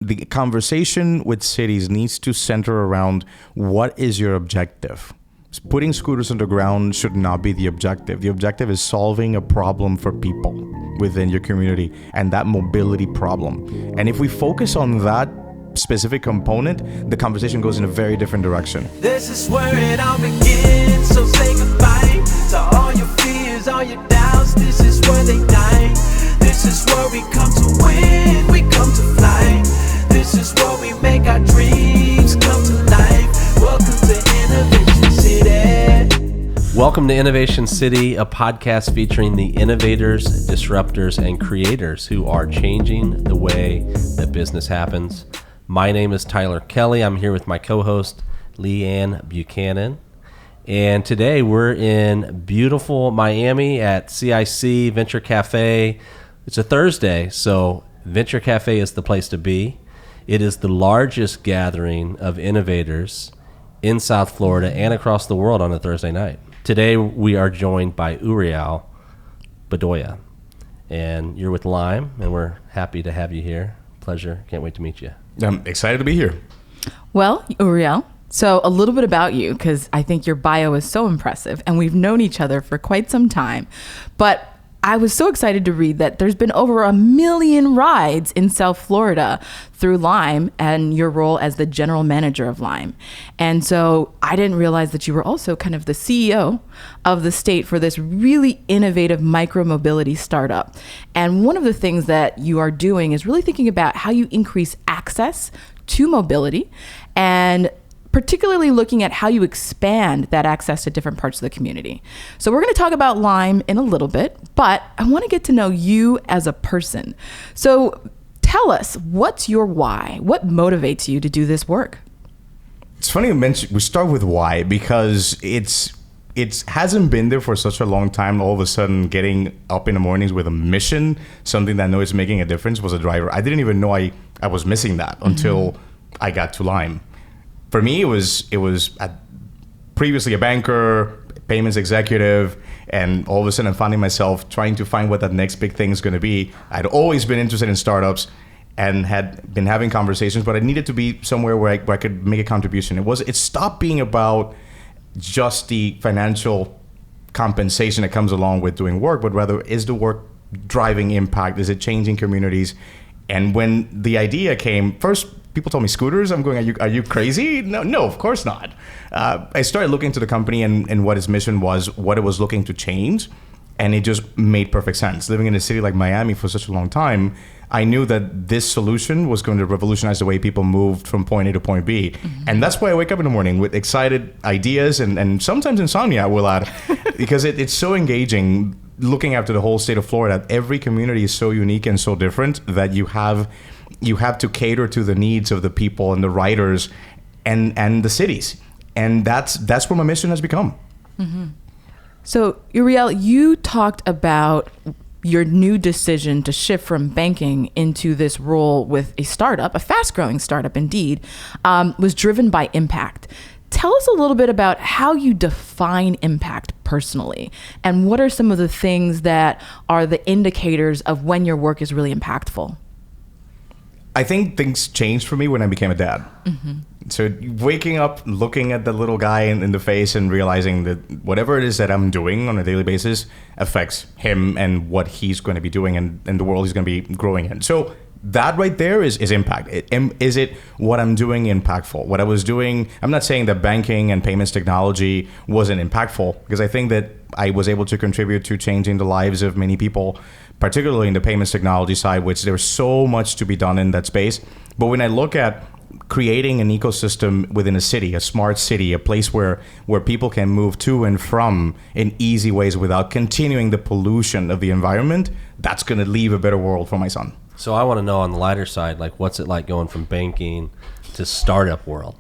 the conversation with cities needs to center around what is your objective. Putting scooters on the ground should not be the objective. The objective is solving a problem for people within your community and that mobility problem. And if we focus on that specific component, the conversation goes in a very different direction. This is where it all begins, so say goodbye to all your fears, all your doubts. This is where they die. This is where we come to win, we come to fly. This is where we make our dreams come to life. Welcome to Innovation City. Welcome to Innovation City, a podcast featuring the innovators, disruptors, and creators who are changing the way that business happens. My name is Tyler Kelly. I'm here with my co-host, Leigh-Ann Buchanan. And today we're in beautiful Miami at CIC Venture Cafe. It's a Thursday, so Venture Cafe is the place to be. It is the largest gathering of innovators in South Florida and across the world on a Thursday night. Today we are joined by Uhriel Bedoya. And you're with Lime, and we're happy to have you here. Pleasure. Can't wait to meet you. I'm excited to be here. Well, Uhriel, so a little bit about you, because I think your bio is so impressive, and we've known each other for quite some time. But I was so excited to read that there's been over 1 million rides in South Florida through Lime and your role as the general manager of Lime. And so I didn't realize that you were also kind of the CEO of the state for this really innovative micromobility startup. And one of the things that you are doing is really thinking about how you increase access to mobility, and particularly looking at how you expand that access to different parts of the community. So we're going to talk about Lime in a little bit, but I want to get to know you as a person. So tell us, what's your why? What motivates you to do this work? It's funny you mention, we start with why, because it hasn't been there for such a long time. All of a sudden getting up in the mornings with a mission, something that I know is making a difference, was a driver. I didn't even know I was missing that until I got to Lime. For me, it was previously a banker, payments executive, and all of a sudden I'm finding myself trying to find what that next big thing is going to be. I'd always been interested in startups and had been having conversations, but I needed to be somewhere where I could make a contribution. It stopped being about just the financial compensation that comes along with doing work, but rather, is the work driving impact? Is it changing communities? And when the idea came, first people told me scooters. I'm going, are you crazy? No, of course not. I started looking into the company and what its mission was, what it was looking to change, and it just made perfect sense. Living in a city like Miami for such a long time, I knew that this solution was going to revolutionize the way people moved from point A to point B. Mm-hmm. And that's why I wake up in the morning with excited ideas and sometimes insomnia, I will add, because it's so engaging looking after the whole state of Florida. Every community is so unique and so different that you have to cater to the needs of the people and the riders and the cities. And that's what my mission has become. Mm-hmm. So, Uhriel, you talked about your new decision to shift from banking into this role with a startup, a fast-growing startup indeed, was driven by impact. Tell us a little bit about how you define impact personally, and what are some of the things that are the indicators of when your work is really impactful? I think things changed for me when I became a dad. Mm-hmm. So waking up, looking at the little guy in the face and realizing that whatever it is that I'm doing on a daily basis affects him and what he's going to be doing and the world he's going to be growing in. So that right there is impact. Is it what I'm doing impactful? What I was doing, I'm not saying that banking and payments technology wasn't impactful, because I think that I was able to contribute to changing the lives of many people, particularly in the payments technology side, which there's so much to be done in that space. But when I look at creating an ecosystem within a city, a smart city, a place where people can move to and from in easy ways without continuing the pollution of the environment, that's going to leave a better world for my son. So I want to know, on the lighter side, like, what's it like going from banking to startup world?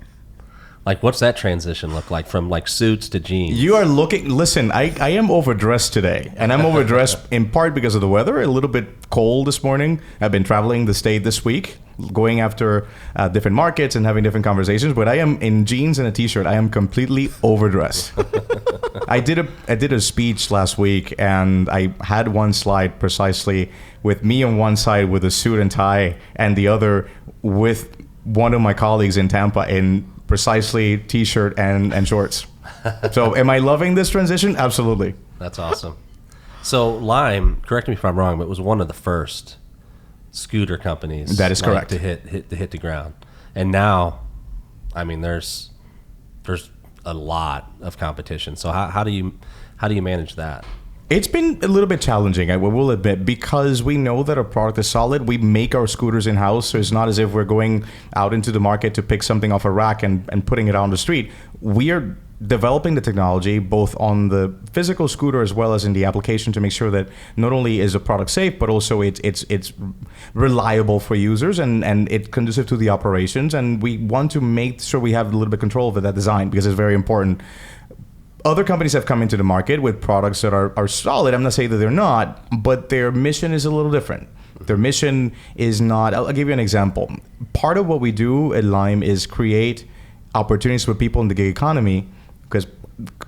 Like, what's that transition look like from like suits to jeans? You are looking, listen, I am overdressed today, and I'm overdressed in part because of the weather, a little bit cold this morning. I've been traveling the state this week, going after different markets and having different conversations, but I am in jeans and a t-shirt. I am completely overdressed. I did a speech last week, and I had one slide precisely with me on one side with a suit and tie, and the other with one of my colleagues in Tampa in precisely t-shirt and shorts. So am I loving this transition? Absolutely. That's awesome. So Lime, correct me if I'm wrong, but it was one of the first scooter companies. That is correct. To hit the ground. And now, I mean, there's a lot of competition. So how do you manage that? It's been a little bit challenging, I will admit, because we know that our product is solid. We make our scooters in-house, so it's not as if we're going out into the market to pick something off a rack and putting it on the street. We are developing the technology both on the physical scooter as well as in the application to make sure that not only is the product safe, but also it's reliable for users and it's conducive to the operations. And we want to make sure we have a little bit control over that design because it's very important. Other companies have come into the market with products that are solid. I'm not saying that they're not, but their mission is a little different. Their mission is not, I'll give you an example. Part of what we do at Lime is create opportunities for people in the gig economy, because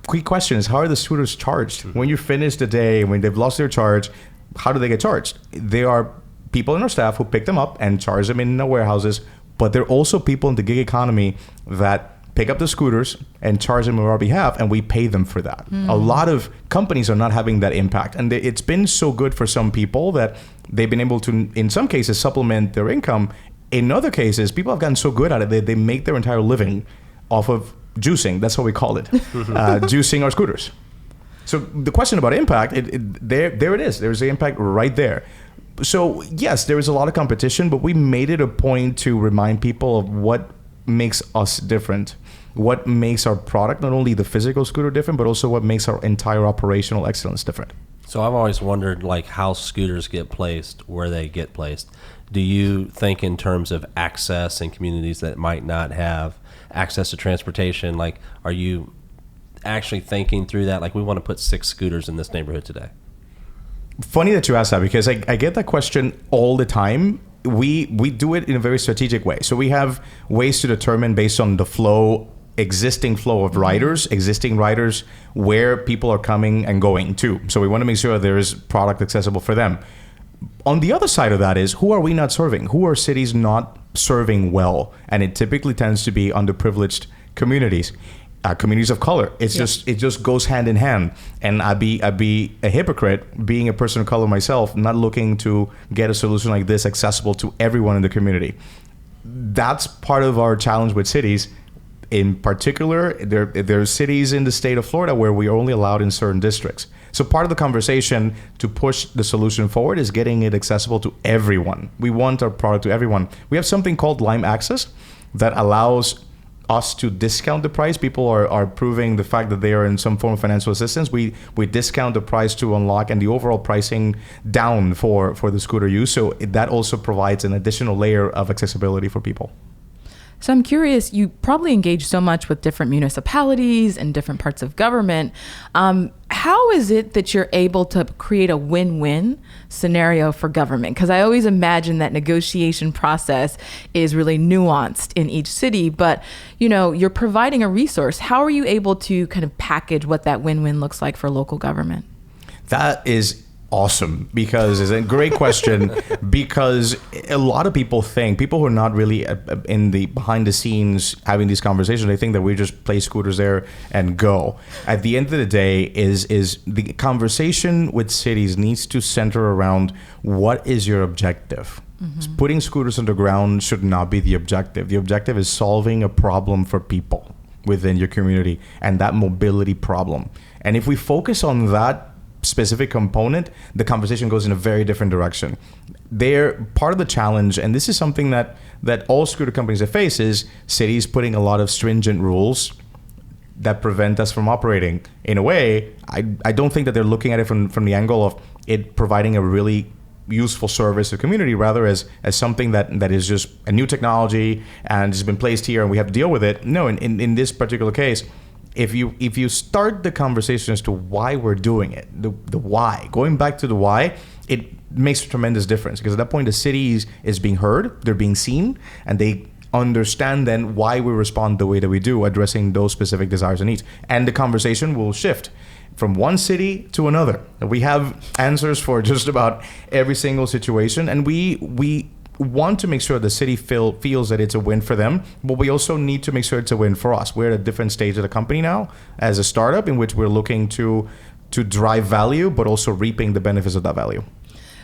quick question is, how are the scooters charged? When you finish the day, when they've lost their charge, how do they get charged? There are people in our staff who pick them up and charge them in the warehouses, but there are also people in the gig economy that pick up the scooters and charge them on our behalf, and we pay them for that. A lot of companies are not having that impact, and it's been so good for some people that they've been able to, in some cases, supplement their income. In other cases, people have gotten so good at it that they make their entire living off of juicing. That's what we call it, juicing our scooters. So the question about impact, there it is. There's the impact right there. So yes, there is a lot of competition, but we made it a point to remind people of what makes us different, what makes our product, not only the physical scooter different, but also what makes our entire operational excellence different. So I've always wondered like how scooters get placed, where they get placed. Do you think in terms of access in communities that might not have access to transportation? Like, are you actually thinking through that? Like, we want to put 6 scooters in this neighborhood today. Funny that you ask that, because I get that question all the time. We do it in a very strategic way. So we have ways to determine based on the existing flow of riders, where people are coming and going to. So we want to make sure there is product accessible for them. On the other side of that is, who are we not serving? Who are cities not serving well? And it typically tends to be underprivileged communities. Communities of color. It just goes hand in hand. And I'd be a hypocrite being a person of color myself, not looking to get a solution like this accessible to everyone in the community. That's part of our challenge with cities. In particular, there are cities in the state of Florida where we are only allowed in certain districts. So part of the conversation to push the solution forward is getting it accessible to everyone. We want our product to everyone. We have something called Lime Access that allows us to discount the price. People are proving the fact that they are in some form of financial assistance. We discount the price to unlock and the overall pricing down for the scooter use. So that also provides an additional layer of accessibility for people. So I'm curious, you probably engage so much with different municipalities and different parts of government. How is it that you're able to create a win-win scenario for government? Because I always imagine that negotiation process is really nuanced in each city, but you're providing a resource. How are you able to kind of package what that win-win looks like for local government? That is awesome, because it's a great question. Because a lot of people who are not really in the behind the scenes having these conversations, they think that we just place scooters there and go. At the end of the day, is the conversation with cities needs to center around what is your objective. Putting scooters on the ground should not be the objective. The objective is solving a problem for people within your community and that mobility problem. And if we focus on that specific component, the conversation goes in a very different direction. They're part of the challenge, and this is something that all scooter companies face, is cities putting a lot of stringent rules that prevent us from operating. In a way, I don't think that they're looking at it from the angle of it providing a really useful service to the community, rather as something that is just a new technology and has been placed here and we have to deal with it. No, in this particular case, if you start the conversation as to why we're doing it, the why, going back to the why, it makes a tremendous difference, because at that point the city is being heard, they're being seen, and they understand then why we respond the way that we do, addressing those specific desires and needs. And the conversation will shift from one city to another. We have answers for just about every single situation, and we want to make sure the city feels that it's a win for them, but we also need to make sure it's a win for us. We're at a different stage of the company now as a startup, in which we're looking to drive value, but also reaping the benefits of that value.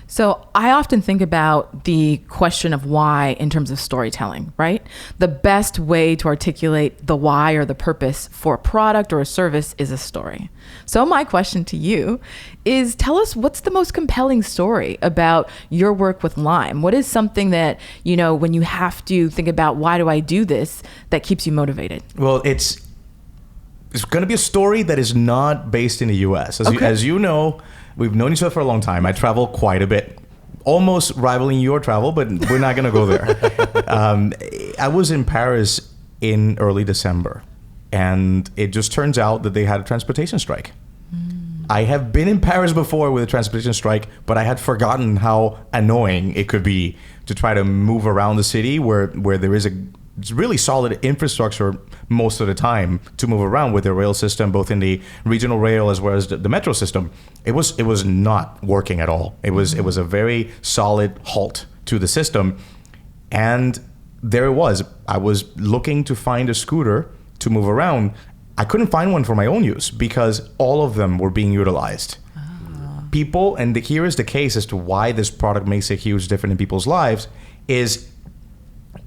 So I often think about the question of why in terms of storytelling, right? The best way to articulate the why or the purpose for a product or a service is a story. So my question to you is, tell us, what's the most compelling story about your work with Lime? What is something that, when you have to think about why do I do this, that keeps you motivated? Well, it's going to be a story that is not based in the US. As you know, we've known each other for a long time. I travel quite a bit, almost rivaling your travel, but we're not going to go there. I was in Paris in early December, and it just turns out that they had a transportation strike. I have been in Paris before with a transportation strike, but I had forgotten how annoying it could be to try to move around the city where there is a really solid infrastructure most of the time to move around with the rail system, both in the regional rail as well as the metro system. It was not working at all. It was a very solid halt to the system. And there it was. I was looking to find a scooter to move around. I couldn't find one for my own use because all of them were being utilized. People, and here is the case as to why this product makes a huge difference in people's lives, is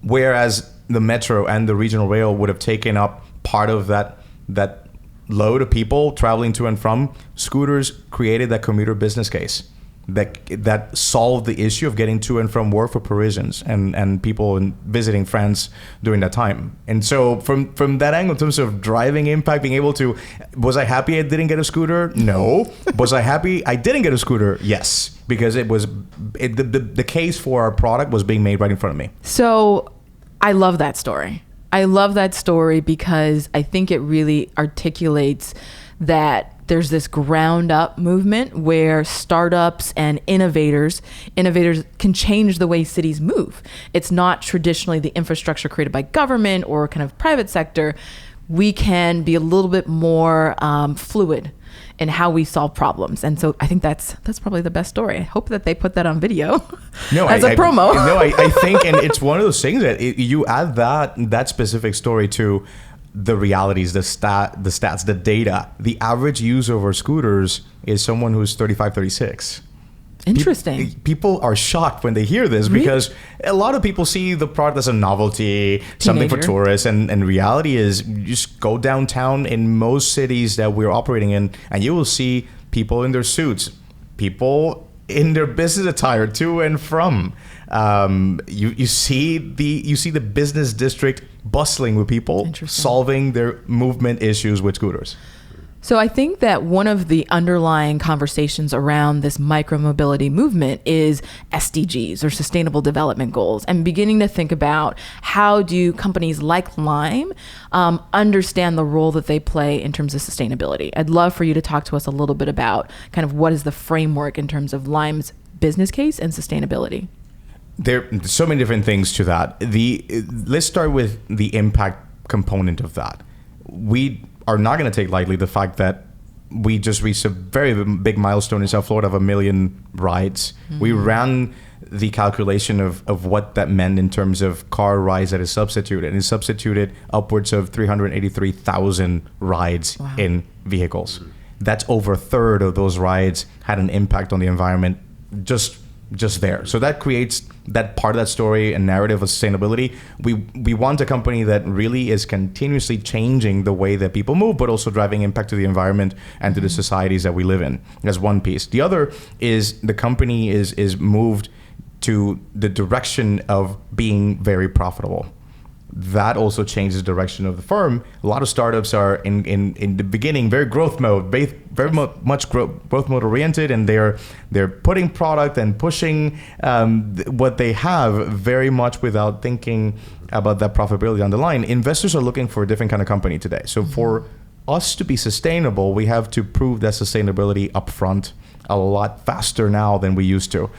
whereas the metro and the regional rail would have taken up part of that load of people traveling to and from, scooters created that commuter business case that solved the issue of getting to and from work for Parisians and people visiting France during that time. And so from that angle, in terms of driving impact, being able to, was I happy I didn't get a scooter? No. Was I happy I didn't get a scooter? Yes, because the case for our product was being made right in front of me. So I love that story. I love that story because I think it really articulates that there's this ground up movement where startups and innovators can change the way cities move. It's not traditionally the infrastructure created by government or kind of private sector. We can be a little bit more fluid in how we solve problems. And so I think that's probably the best story. I hope that they put that on video as a promo. I think, and it's one of those things that you add that specific story to the realities, the stats, the data. The average user of our scooters is someone who's 35, 36. Interesting. People are shocked when they hear this because a lot of people see the product as a novelty, something for tourists, and reality is you just go downtown in most cities that we're operating in, and you will see people in their suits, people in their business attire to and from. You see the business district bustling with people solving their movement issues with scooters. So I think that one of the underlying conversations around this micromobility movement is SDGs, or Sustainable Development Goals, and beginning to think about how do companies like Lime understand the role that they play in terms of sustainability. I'd love for you to talk to us a little bit about kind of what is the framework in terms of Lime's business case and sustainability. There are so many different things to that. Let's start with the impact component of that. We are not going to take lightly the fact that we just reached a very big milestone in South Florida of 1 million rides. Mm-hmm. We ran the calculation of what that meant in terms of car rides that is substituted. And it substituted upwards of 383,000 rides in vehicles. Mm-hmm. That's over a third of those rides had an impact on the environment just there. So that creates that part of that story and narrative of sustainability. We want a company that really is continuously changing the way that people move, but also driving impact to the environment and to the societies that we live in. That's one piece. The other is the company is moved to the direction of being very profitable. that also changes the direction of the firm. A lot of startups are in the beginning very growth mode, much growth mode oriented, and they're putting product and pushing what they have very much without thinking about that profitability down the line. Investors are looking for a different kind of company today. So for us to be sustainable, we have to prove that sustainability upfront a lot faster now than we used to.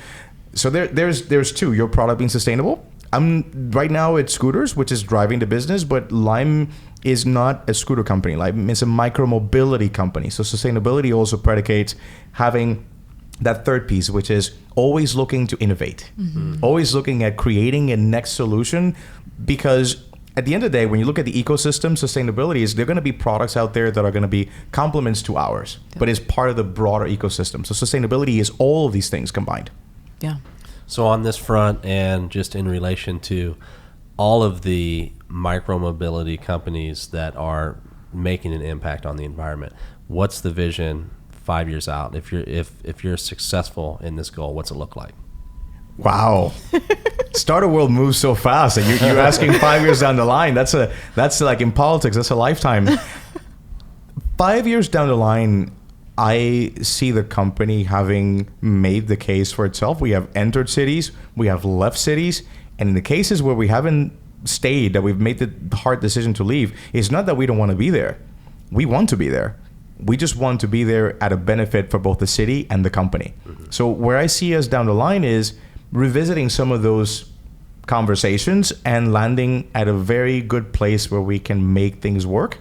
So there's two: your product being sustainable. Right now it's scooters, which is driving the business, but Lime is not a scooter company. Lime is a micro-mobility company. So sustainability also predicates having that third piece, which is always looking to innovate, always looking at creating a next solution, because at the end of the day, when you look at the ecosystem, sustainability is there are going to be products out there that are going to be complements to ours, but is part of the broader ecosystem. So sustainability is all of these things combined. Yeah. So on this front, and just in relation to all of the micro-mobility companies that are making an impact on the environment, what's the vision 5 years out? If you're successful in this goal, what's it look like? Wow. Startup world moves so fast, and you're asking 5 years down the line. That's like in politics, that's a lifetime. 5 years down the line, I see the company having made the case for itself. We have entered cities, we have left cities, and in the cases where we haven't stayed, that we've made the hard decision to leave, it's not that we don't want to be there. We want to be there. We just want to be there at a benefit for both the city and the company. So where I see us down the line is revisiting some of those conversations and landing at a very good place where we can make things work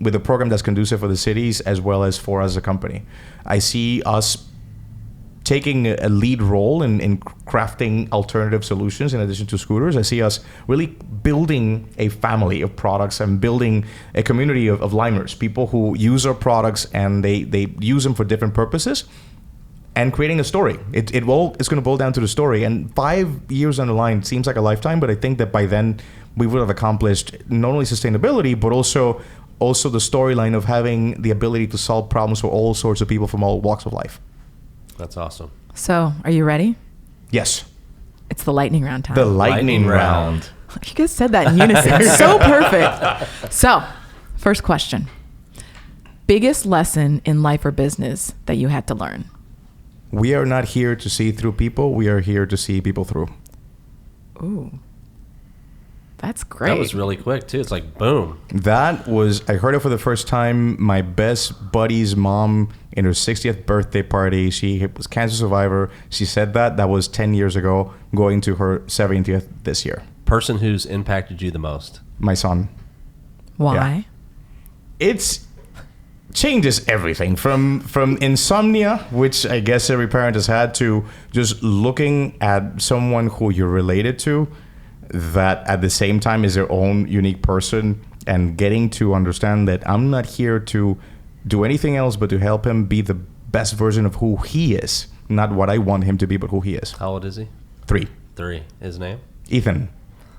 with a program that's conducive for the cities as well as for us as a company. I see us taking a lead role in crafting alternative solutions in addition to scooters. I see us really building a family of products and building a community of limers, people who use our products and they use them for different purposes, and creating a story. It's going to boil down to the story. And 5 years down the line seems like a lifetime, but I think that by then we would have accomplished not only sustainability, but also the storyline of having the ability to solve problems for all sorts of people from all walks of life. That's awesome. So, are you ready? Yes. It's the lightning round time. The lightning round. You guys said that in unison. So perfect. So, first question. Biggest lesson in life or business that you had to learn? We are not here to see through people. We are here to see people through. Ooh. That's great. That was really quick, too. It's like, boom. I heard it for the first time. My best buddy's mom, in her 60th birthday party, she was a cancer survivor. She said that was 10 years ago, going to her 70th this year. Person who's impacted you the most? My son. Why? Yeah. It's changes everything from insomnia, which I guess every parent has had, to just looking at someone who you're related to that at the same time is their own unique person, and getting to understand that I'm not here to do anything else but to help him be the best version of who he is, not what I want him to be, but who he is. How old is he? 3. His name? Ethan.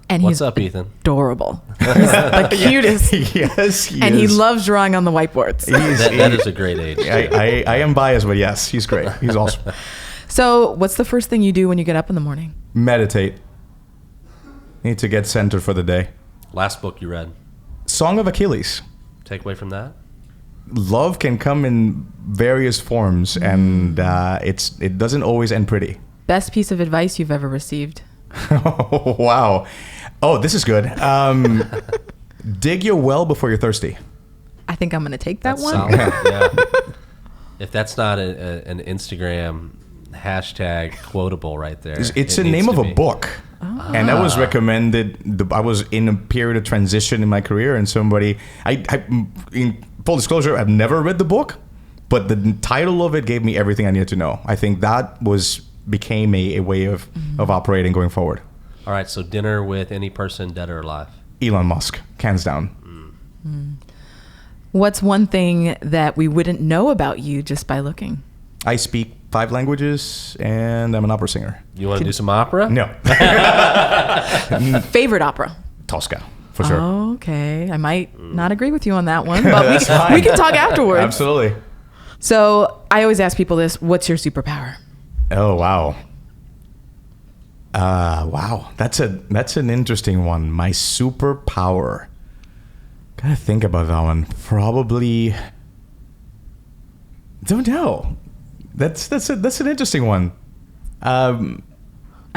And What's he's up, Ethan? Adorable. He's the cutest. Yes, he and is. he loves drawing on the whiteboards. That is a great age. I am biased, but yes, he's great. He's awesome. So, what's the first thing you do when you get up in the morning? Meditate. Need to get centered for the day. Last book you read? Song of Achilles. Take away from that? Love can come in various forms, and it doesn't always end pretty. Best piece of advice you've ever received? Oh, wow. Oh, this is good. Dig your well before you're thirsty. I think I'm going to take that one. Solid. Yeah. If that's not an Instagram hashtag quotable right there. It's the name of a book. Oh. And that was recommended. I was in a period of transition in my career, and somebody, in full disclosure, I've never read the book, but the title of it gave me everything I needed to know. I think that became a way of operating going forward. All right, so dinner with any person, dead or alive? Elon Musk, hands down. What's one thing that we wouldn't know about you just by looking? I speak 5 languages, and I'm an opera singer. You want to do some opera? No. Favorite opera? Tosca, for sure. Oh, okay. I might not agree with you on that one, but we can talk afterwards. Absolutely. So I always ask people this: what's your superpower? Oh, wow. Wow, that's an interesting one. My superpower. Gotta think about that one. Probably. Don't know. That's an interesting one. I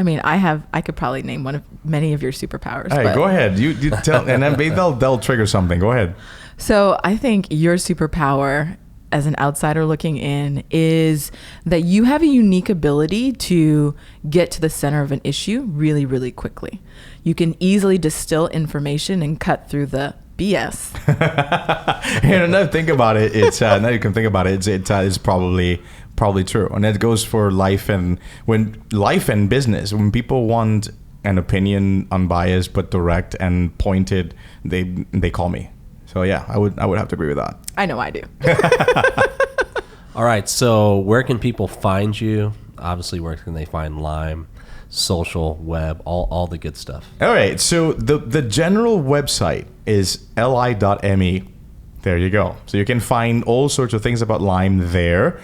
mean, I could probably name many of your superpowers. All right, go ahead. You tell, and then maybe they'll trigger something. Go ahead. So I think your superpower, as an outsider looking in, is that you have a unique ability to get to the center of an issue really, really quickly. You can easily distill information and cut through the BS. And now think about it. It's now you can think about it. It's probably true, and that goes for life and business. When people want an opinion, unbiased but direct and pointed, they call me. So yeah, I would have to agree with that. I know I do. All right. So where can people find you? Obviously, where can they find Lime? Social, web, all the good stuff. All right. So the general website is li.me. There you go. So you can find all sorts of things about Lime there.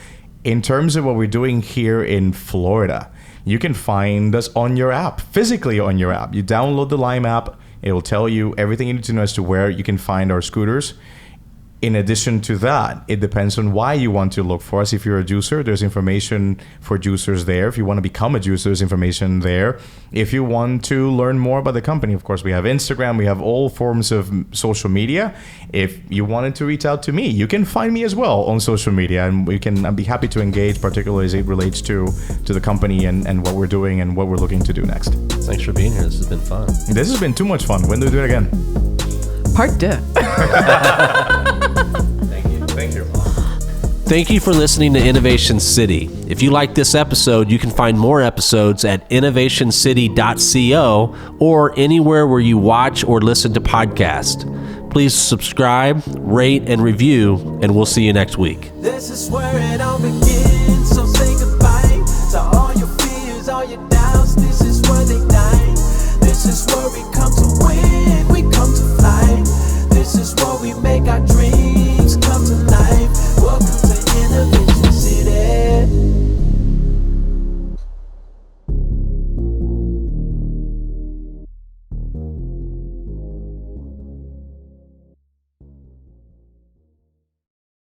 In terms of what we're doing here in Florida, you can find us on your app, physically on your app. You download the Lime app. It will tell you everything you need to know as to where you can find our scooters. In addition to that, it depends on why you want to look for us. If you're a juicer, there's information for juicers there. If you want to become a juicer, there's information there. If you want to learn more about the company, of course, we have Instagram. We have all forms of social media. If you wanted to reach out to me, you can find me as well on social media, and I'd be happy to engage, particularly as it relates to the company and what we're doing and what we're looking to do next. Thanks for being here. This has been fun. This has been too much fun. When do we do it again? Part 2. Thank you. Thank you for listening to Innovation City. If you like this episode, you can find more episodes at innovationcity.co or anywhere where you watch or listen to podcasts. Please subscribe, rate, and review, and we'll see you next week. This is where it all begins.